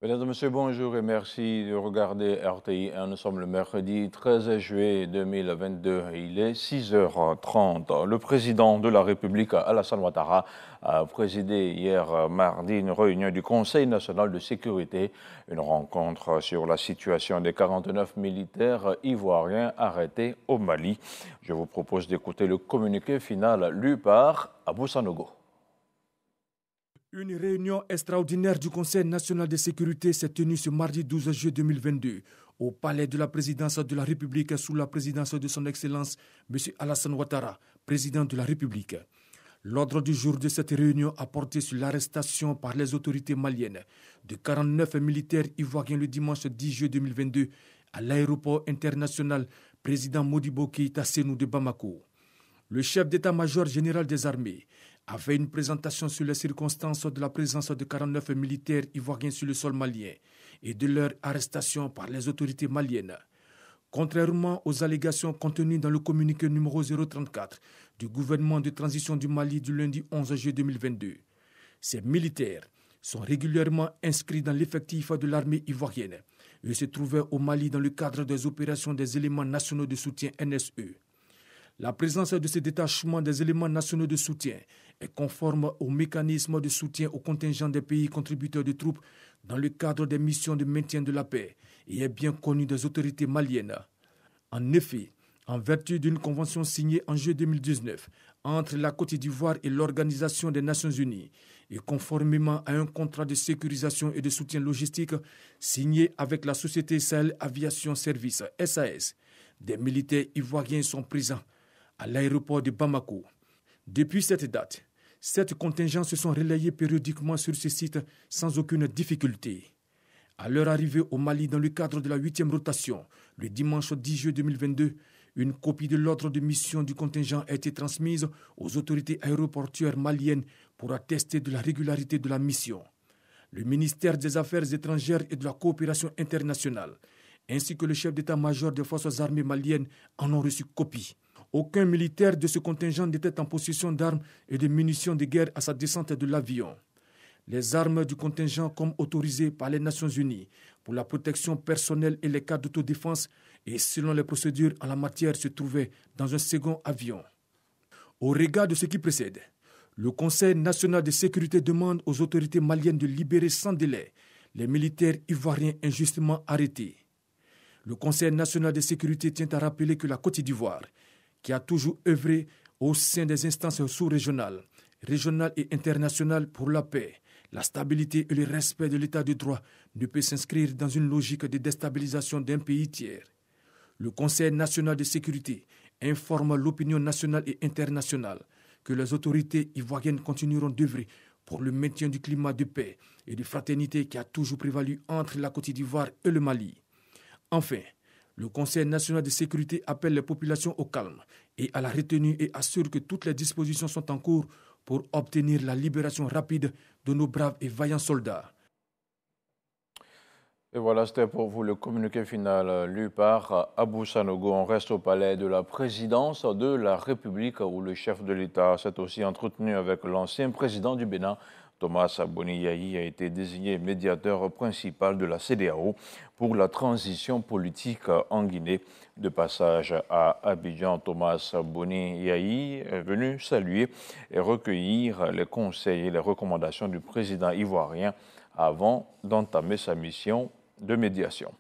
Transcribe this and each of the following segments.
Mesdames et messieurs, bonjour et merci de regarder RTI 1. Nous sommes le mercredi 13 juillet 2022 et il est 6h30. Le président de la République, Alassane Ouattara, a présidé hier mardi une réunion du Conseil national de sécurité, une rencontre sur la situation des 49 militaires ivoiriens arrêtés au Mali. Je vous propose d'écouter le communiqué final lu par Abou Sanogo. Une réunion extraordinaire du Conseil national de sécurité s'est tenue ce mardi 12 juillet 2022 au palais de la présidence de la République sous la présidence de son Excellence M. Alassane Ouattara, président de la République. L'ordre du jour de cette réunion a porté sur l'arrestation par les autorités maliennes de 49 militaires ivoiriens le dimanche 10 juillet 2022 à l'aéroport international président Modibo Keïta Sénou de Bamako. Le chef d'état-major général des armées a fait une présentation sur les circonstances de la présence de 49 militaires ivoiriens sur le sol malien et de leur arrestation par les autorités maliennes. Contrairement aux allégations contenues dans le communiqué numéro 034 du gouvernement de transition du Mali du lundi 11 juillet 2022, ces militaires sont régulièrement inscrits dans l'effectif de l'armée ivoirienne et se trouvaient au Mali dans le cadre des opérations des éléments nationaux de soutien NSE. La présence de ces détachements des éléments nationaux de soutien est conforme au mécanisme de soutien aux contingents des pays contributeurs de troupes dans le cadre des missions de maintien de la paix et est bien connu des autorités maliennes. En effet, en vertu d'une convention signée en juillet 2019 entre la Côte d'Ivoire et l'Organisation des Nations Unies et conformément à un contrat de sécurisation et de soutien logistique signé avec la société Sahel Aviation Service SAS, des militaires ivoiriens sont présents à l'aéroport de Bamako. Depuis cette date, 7 contingents se sont relayés périodiquement sur ce site sans aucune difficulté. À leur arrivée au Mali dans le cadre de la 8e rotation, le dimanche 10 juillet 2022, une copie de l'ordre de mission du contingent a été transmise aux autorités aéroportuaires maliennes pour attester de la régularité de la mission. Le ministère des Affaires étrangères et de la coopération internationale, ainsi que le chef d'état-major des forces armées maliennes en ont reçu copie. Aucun militaire de ce contingent n'était en possession d'armes et de munitions de guerre à sa descente de l'avion. Les armes du contingent, comme autorisées par les Nations Unies pour la protection personnelle et les cas d'autodéfense et selon les procédures en la matière, se trouvaient dans un second avion. Au regard de ce qui précède, le Conseil national de sécurité demande aux autorités maliennes de libérer sans délai les militaires ivoiriens injustement arrêtés. Le Conseil national de sécurité tient à rappeler que la Côte d'Ivoire, qui a toujours œuvré au sein des instances sous-régionales, régionales et internationales pour la paix, la stabilité et le respect de l'état de droit, ne peut s'inscrire dans une logique de déstabilisation d'un pays tiers. Le Conseil national de sécurité informe l'opinion nationale et internationale que les autorités ivoiriennes continueront d'œuvrer pour le maintien du climat de paix et de fraternité qui a toujours prévalu entre la Côte d'Ivoire et le Mali. Enfin, le Conseil national de sécurité appelle les populations au calme et à la retenue et assure que toutes les dispositions sont en cours pour obtenir la libération rapide de nos braves et vaillants soldats. Et voilà, c'était pour vous le communiqué final lu par Abou Sanogo. On reste au palais de la présidence de la République où le chef de l'État s'est aussi entretenu avec l'ancien président du Bénin, Thomas Boni Yayi, a été désigné médiateur principal de la CEDEAO pour la transition politique en Guinée. De passage à Abidjan, Thomas Boni Yayi est venu saluer et recueillir les conseils et les recommandations du président ivoirien avant d'entamer sa mission de médiation.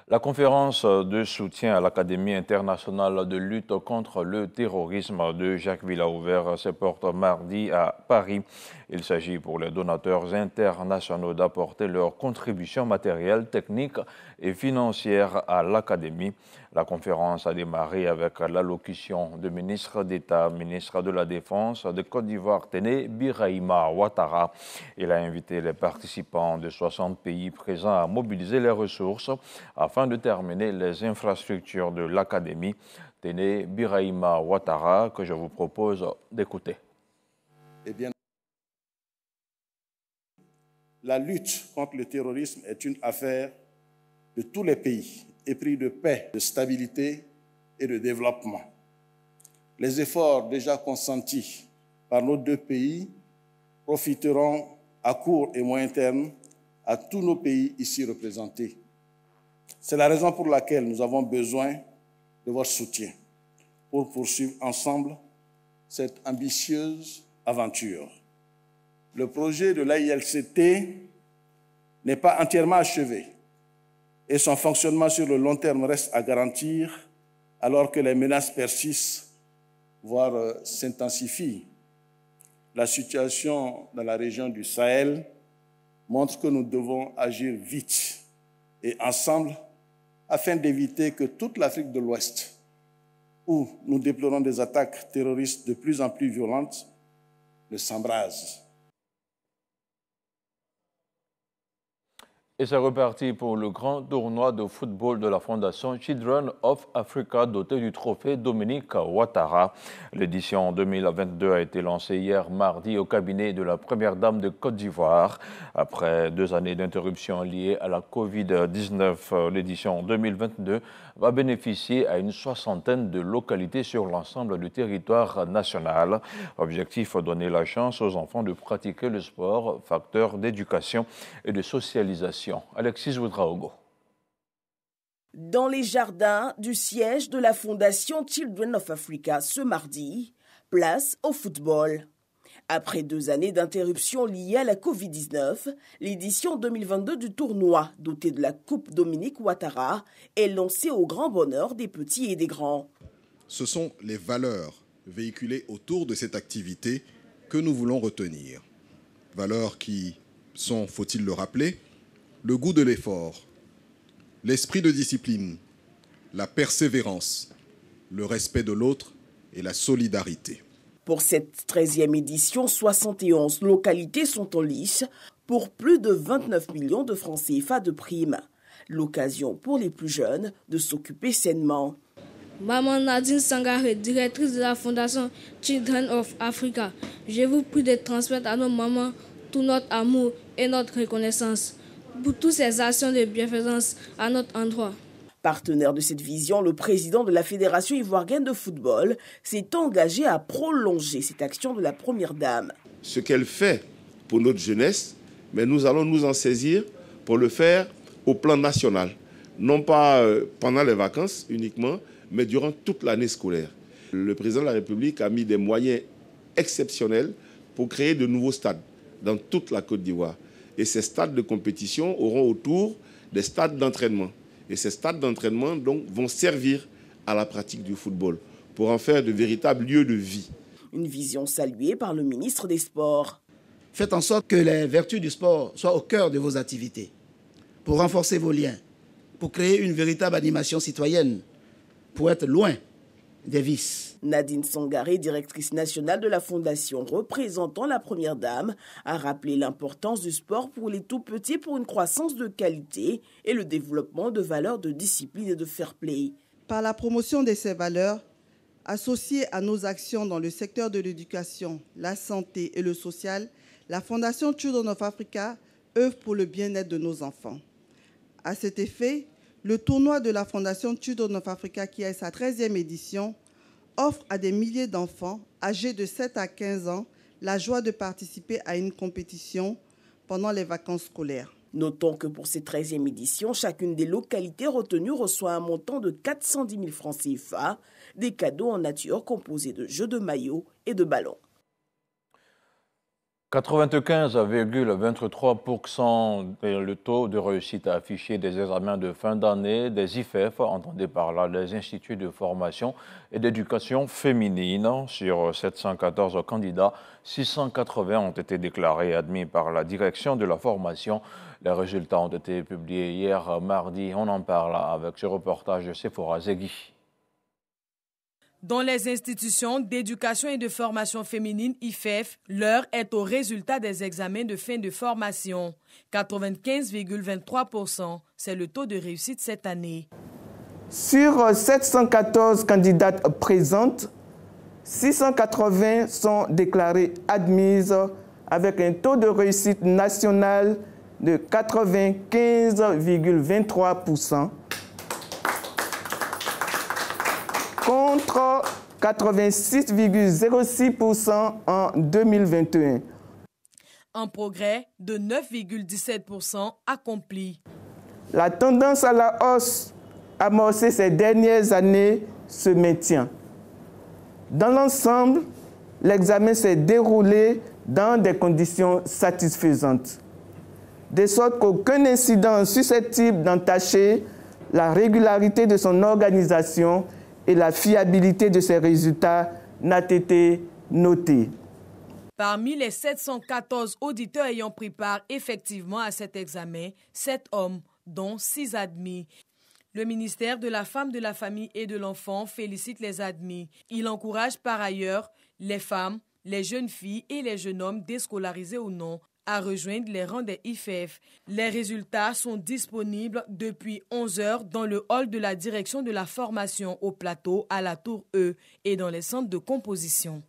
La conférence de soutien à l'Académie internationale de lutte contre le terrorisme de Jacques Villa-Ouvert se porte mardi à Paris. Il s'agit pour les donateurs internationaux d'apporter leur contribution matérielle, technique et financière à l'Académie. La conférence a démarré avec l'allocution du ministre d'État, ministre de la Défense de Côte d'Ivoire, Téné Birahima Ouattara. Il a invité les participants de 60 pays présents à mobiliser les ressources afin de terminer les infrastructures de l'Académie. Téné Birahima Ouattara, que je vous propose d'écouter. Eh bien, la lutte contre le terrorisme est une affaire de tous les pays, épris de paix, de stabilité et de développement. Les efforts déjà consentis par nos deux pays profiteront à court et moyen terme à tous nos pays ici représentés. C'est la raison pour laquelle nous avons besoin de votre soutien pour poursuivre ensemble cette ambitieuse aventure. Le projet de l'AILCT n'est pas entièrement achevé et son fonctionnement sur le long terme reste à garantir alors que les menaces persistent, voire s'intensifient. La situation dans la région du Sahel montre que nous devons agir vite et ensemble afin d'éviter que toute l'Afrique de l'Ouest, où nous déplorons des attaques terroristes de plus en plus violentes, ne s'embrase. Et c'est reparti pour le grand tournoi de football de la Fondation Children of Africa doté du trophée Dominique Ouattara. L'édition 2022 a été lancée hier mardi au cabinet de la première dame de Côte d'Ivoire. Après 2 années d'interruption liées à la Covid-19, l'édition 2022 va bénéficier à une 60aine de localités sur l'ensemble du territoire national. Objectif, donner la chance aux enfants de pratiquer le sport, facteur d'éducation et de socialisation. Alexis Ouedraogo. Dans les jardins du siège de la Fondation Children of Africa ce mardi, place au football. Après 2 années d'interruption liées à la Covid-19, l'édition 2022 du tournoi, doté de la Coupe Dominique Ouattara, est lancée au grand bonheur des petits et des grands. Ce sont les valeurs véhiculées autour de cette activité que nous voulons retenir. Valeurs qui sont, faut-il le rappeler, le goût de l'effort, l'esprit de discipline, la persévérance, le respect de l'autre et la solidarité. Pour cette 13e édition, 71 localités sont en lice pour plus de 29 millions de francs CFA de primes. L'occasion pour les plus jeunes de s'occuper sainement. Maman Nadine Sangaré, directrice de la Fondation Children of Africa, je vous prie de transmettre à nos mamans tout notre amour et notre reconnaissance pour toutes ces actions de bienfaisance à notre endroit. Partenaire de cette vision, le président de la Fédération ivoirienne de football s'est engagé à prolonger cette action de la première dame. Ce qu'elle fait pour notre jeunesse, mais nous allons nous en saisir pour le faire au plan national. Non pas pendant les vacances uniquement, mais durant toute l'année scolaire. Le président de la République a mis des moyens exceptionnels pour créer de nouveaux stades dans toute la Côte d'Ivoire. Et ces stades de compétition auront autour des stades d'entraînement. Et ces stades d'entraînement donc, vont servir à la pratique du football pour en faire de véritables lieux de vie. Une vision saluée par le ministre des Sports. Faites en sorte que les vertus du sport soient au cœur de vos activités, pour renforcer vos liens, pour créer une véritable animation citoyenne, pour être loin des vices. Nadine Sangaré, directrice nationale de la Fondation représentant la Première Dame, a rappelé l'importance du sport pour les tout-petits pour une croissance de qualité et le développement de valeurs de discipline et de fair play. Par la promotion de ces valeurs, associées à nos actions dans le secteur de l'éducation, la santé et le social, la Fondation Children of Africa œuvre pour le bien-être de nos enfants. À cet effet, le tournoi de la Fondation Children of Africa, qui est sa 13e édition, offre à des milliers d'enfants âgés de 7 à 15 ans la joie de participer à une compétition pendant les vacances scolaires. Notons que pour cette 13e édition, chacune des localités retenues reçoit un montant de 410 000 francs CFA, des cadeaux en nature composés de jeux de maillots et de ballons. 95,23% le taux de réussite affiché des examens de fin d'année des IFEF, entendez par là les instituts de formation et d'éducation féminine. Sur 714 candidats, 680 ont été déclarés admis par la direction de la formation. Les résultats ont été publiés hier mardi. On en parle avec ce reportage de Sephora Zegui. Dans les institutions d'éducation et de formation féminine IFEF, l'heure est au résultat des examens de fin de formation. 95,23%, c'est le taux de réussite cette année. Sur 714 candidates présentes, 680 sont déclarées admises avec un taux de réussite national de 95,23%. Contre 86,06% en 2021. Un progrès de 9,17% accompli. La tendance à la hausse amorcée ces dernières années se maintient. Dans l'ensemble, l'examen s'est déroulé dans des conditions satisfaisantes, de sorte qu'aucun incident susceptible d'entacher la régularité de son organisation et la fiabilité de ses résultats n'a été noté. Parmi les 714 auditeurs ayant pris part effectivement à cet examen, 7 hommes, dont 6 admis. Le ministère de la Femme, de la Famille et de l'Enfant félicite les admis. Il encourage par ailleurs les femmes, les jeunes filles et les jeunes hommes déscolarisés ou non à rejoindre les rangs des IFEF. Les résultats sont disponibles depuis 11 heures dans le hall de la direction de la formation au plateau à la Tour E et dans les centres de composition.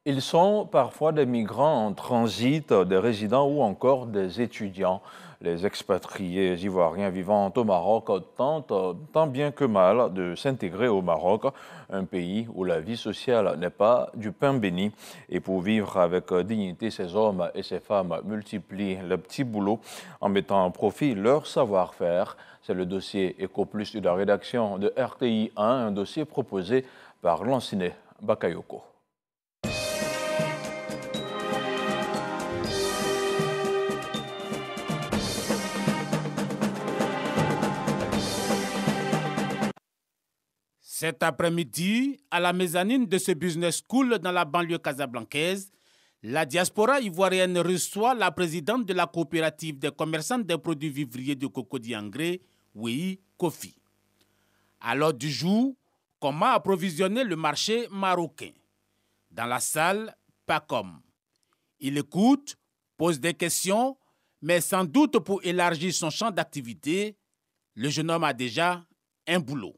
Ils sont parfois des migrants en transit, des résidents ou encore des étudiants. Les expatriés ivoiriens vivant au Maroc tentent tant bien que mal de s'intégrer au Maroc, un pays où la vie sociale n'est pas du pain béni. Et pour vivre avec dignité, ces hommes et ces femmes multiplient le petit boulot en mettant en profit leur savoir-faire. C'est le dossier Ecoplus de la rédaction de RTI 1, un dossier proposé par Lanciné Bakayoko. Cet après-midi, à la mezzanine de ce business school dans la banlieue casablancaise, la diaspora ivoirienne reçoit la présidente de la coopérative des commerçants des produits vivriers de Cocody Angré, Wei Kofi. À l'ordre du jour, comment approvisionner le marché marocain? Dans la salle, pas comme. Il écoute, pose des questions, mais sans doute pour élargir son champ d'activité, le jeune homme a déjà un boulot.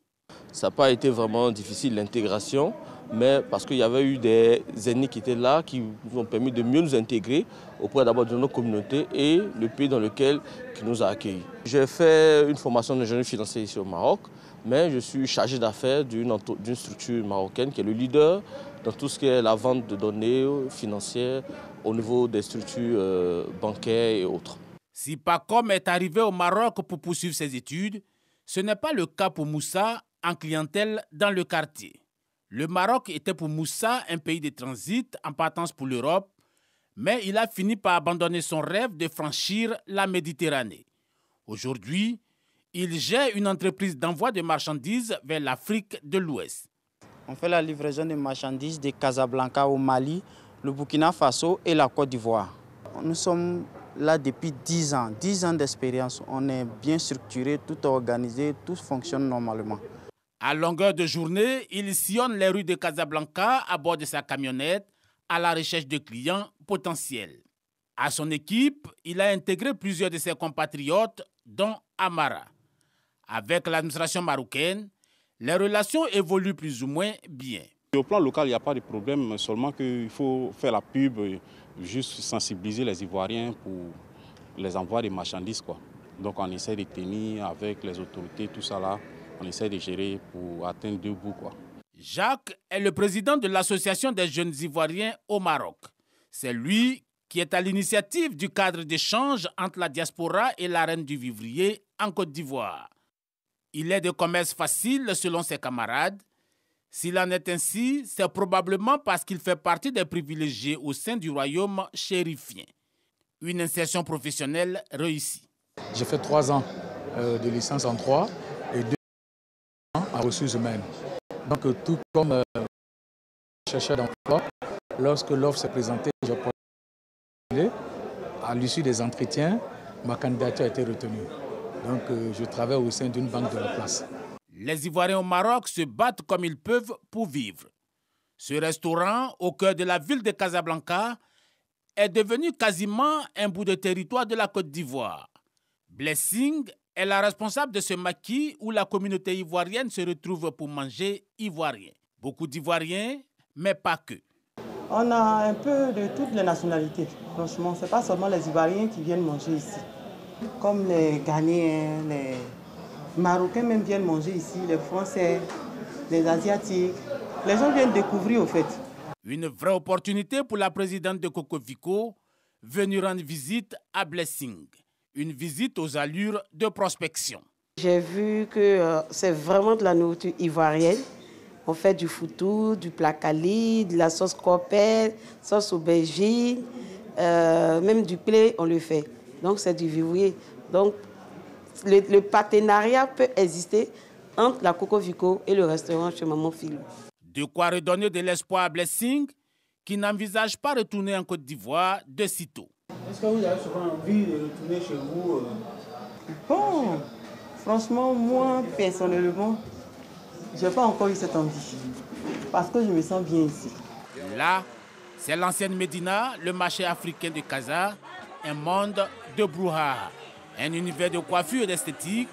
Ça n'a pas été vraiment difficile l'intégration, mais parce qu'il y avait eu des ennemis qui étaient là, qui nous ont permis de mieux nous intégrer auprès d'abord de nos communautés et le pays dans lequel qui nous a accueillis. J'ai fait une formation d'ingénieur financier ici au Maroc, mais je suis chargé d'affaires d'une structure marocaine qui est le leader dans tout ce qui est la vente de données financières au niveau des structures bancaires et autres. Si Pacom est arrivé au Maroc pour poursuivre ses études, ce n'est pas le cas pour Moussa en clientèle dans le quartier. Le Maroc était pour Moussa un pays de transit en partance pour l'Europe, mais il a fini par abandonner son rêve de franchir la Méditerranée. Aujourd'hui, il gère une entreprise d'envoi de marchandises vers l'Afrique de l'Ouest. On fait la livraison de marchandises de Casablanca au Mali, le Burkina Faso et la Côte d'Ivoire. Nous sommes là depuis 10 ans, 10 ans d'expérience. On est bien structuré, tout organisé, tout fonctionne normalement. À longueur de journée, il sillonne les rues de Casablanca à bord de sa camionnette à la recherche de clients potentiels. À son équipe, il a intégré plusieurs de ses compatriotes, dont Amara. Avec l'administration marocaine, les relations évoluent plus ou moins bien. Au plan local, il n'y a pas de problème, seulement qu'il faut faire la pub, juste sensibiliser les Ivoiriens pour les envois de marchandises, quoi. Donc on essaie de tenir avec les autorités, tout ça là. On essaie de gérer pour atteindre 2 bouts, quoi. Jacques est le président de l'Association des jeunes Ivoiriens au Maroc. C'est lui qui est à l'initiative du cadre d'échange entre la diaspora et la reine du vivrier en Côte d'Ivoire. Il est de commerce facile selon ses camarades. S'il en est ainsi, c'est probablement parce qu'il fait partie des privilégiés au sein du royaume chérifien. Une insertion professionnelle réussie. J'ai fait 3 ans de licence en droit et 2 ans en ressources humaines. Donc tout comme chercheur d'emploi, lorsque l'offre s'est présentée, j'ai postulé. À l'issue des entretiens, ma candidature a été retenue. Donc je travaille au sein d'une banque de la place. Les Ivoiriens au Maroc se battent comme ils peuvent pour vivre. Ce restaurant, au cœur de la ville de Casablanca, est devenu quasiment un bout de territoire de la Côte d'Ivoire. Blessing est la responsable de ce maquis où la communauté ivoirienne se retrouve pour manger ivoirien. Beaucoup d'Ivoiriens, mais pas que. On a un peu de toutes les nationalités. Franchement, ce n'est pas seulement les Ivoiriens qui viennent manger ici. Comme les Ghanéens, les Marocains même viennent manger ici, les Français, les Asiatiques. Les gens viennent découvrir au fait. Une vraie opportunité pour la présidente de Cocovico, venue rendre visite à Blessing. Une visite aux allures de prospection. J'ai vu que c'est vraiment de la nourriture ivoirienne. On fait du foutou, du placali, de la sauce copelle, sauce aubergine, même du blé, on le fait. Donc c'est du vivrier. Donc le partenariat peut exister entre la Cocovico et le restaurant chez Maman Philou. De quoi redonner de l'espoir à Blessing, qui n'envisage pas retourner en Côte d'Ivoire de sitôt. Est-ce que vous avez souvent envie de retourner chez vous? Bon, franchement, moi, personnellement, je n'ai pas encore eu cette envie. Parce que je me sens bien ici. Là, c'est l'ancienne Médina, le marché africain de Casa, un monde de brouhaha, un univers de coiffure et d'esthétique,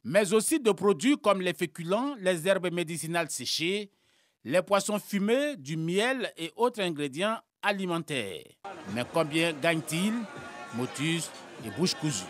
mais aussi de produits comme les féculents, les herbes médicinales séchées, les poissons fumés, du miel et autres ingrédients alimentaires. Mais combien gagne-t-il? Motus et bouche cousue.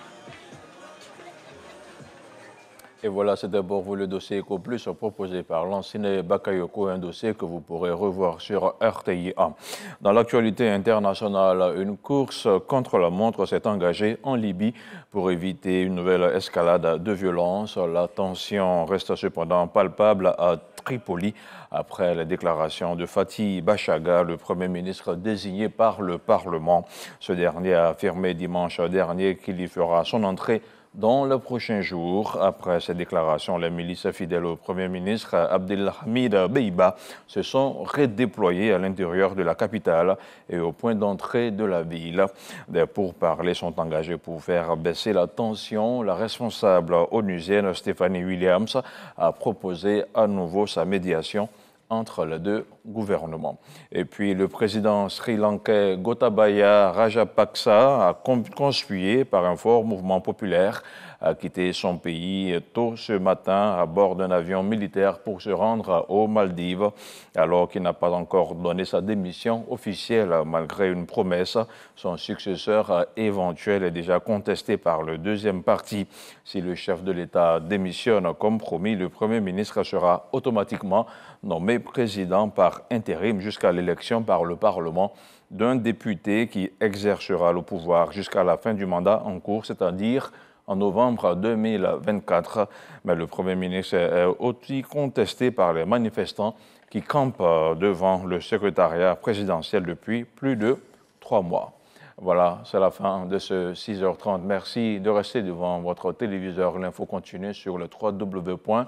Et voilà, c'était pour vous le dossier Eco Plus proposé par Lansine Bakayoko, un dossier que vous pourrez revoir sur RTI1. Dans l'actualité internationale, une course contre la montre s'est engagée en Libye pour éviter une nouvelle escalade de violence. La tension reste cependant palpable à Tripoli après les déclarations de Fatih Bachaga, le Premier ministre désigné par le Parlement. Ce dernier a affirmé dimanche dernier qu'il y fera son entrée dans les prochains jours. Après ces déclarations, les milices fidèles au Premier ministre Abdelhamid Beiba se sont redéployées à l'intérieur de la capitale et au point d'entrée de la ville. Des pourparlers sont engagés pour faire baisser la tension. La responsable onusienne Stéphanie Williams a proposé à nouveau sa médiation entre les deux gouvernements. Et puis le président sri-lankais Gotabaya Rajapaksa a conspué par un fort mouvement populaire a quitté son pays tôt ce matin à bord d'un avion militaire pour se rendre aux Maldives, alors qu'il n'a pas encore donné sa démission officielle malgré une promesse. Son successeur éventuel est déjà contesté par le deuxième parti. Si le chef de l'État démissionne comme promis, le Premier ministre sera automatiquement nommé président par intérim jusqu'à l'élection par le Parlement d'un député qui exercera le pouvoir jusqu'à la fin du mandat en cours, c'est-à-dire en novembre 2024. Mais le Premier ministre est aussi contesté par les manifestants qui campent devant le secrétariat présidentiel depuis plus de 3 mois. Voilà, c'est la fin de ce 6h30. Merci de rester devant votre téléviseur. L'info continue sur le www.rti.ci.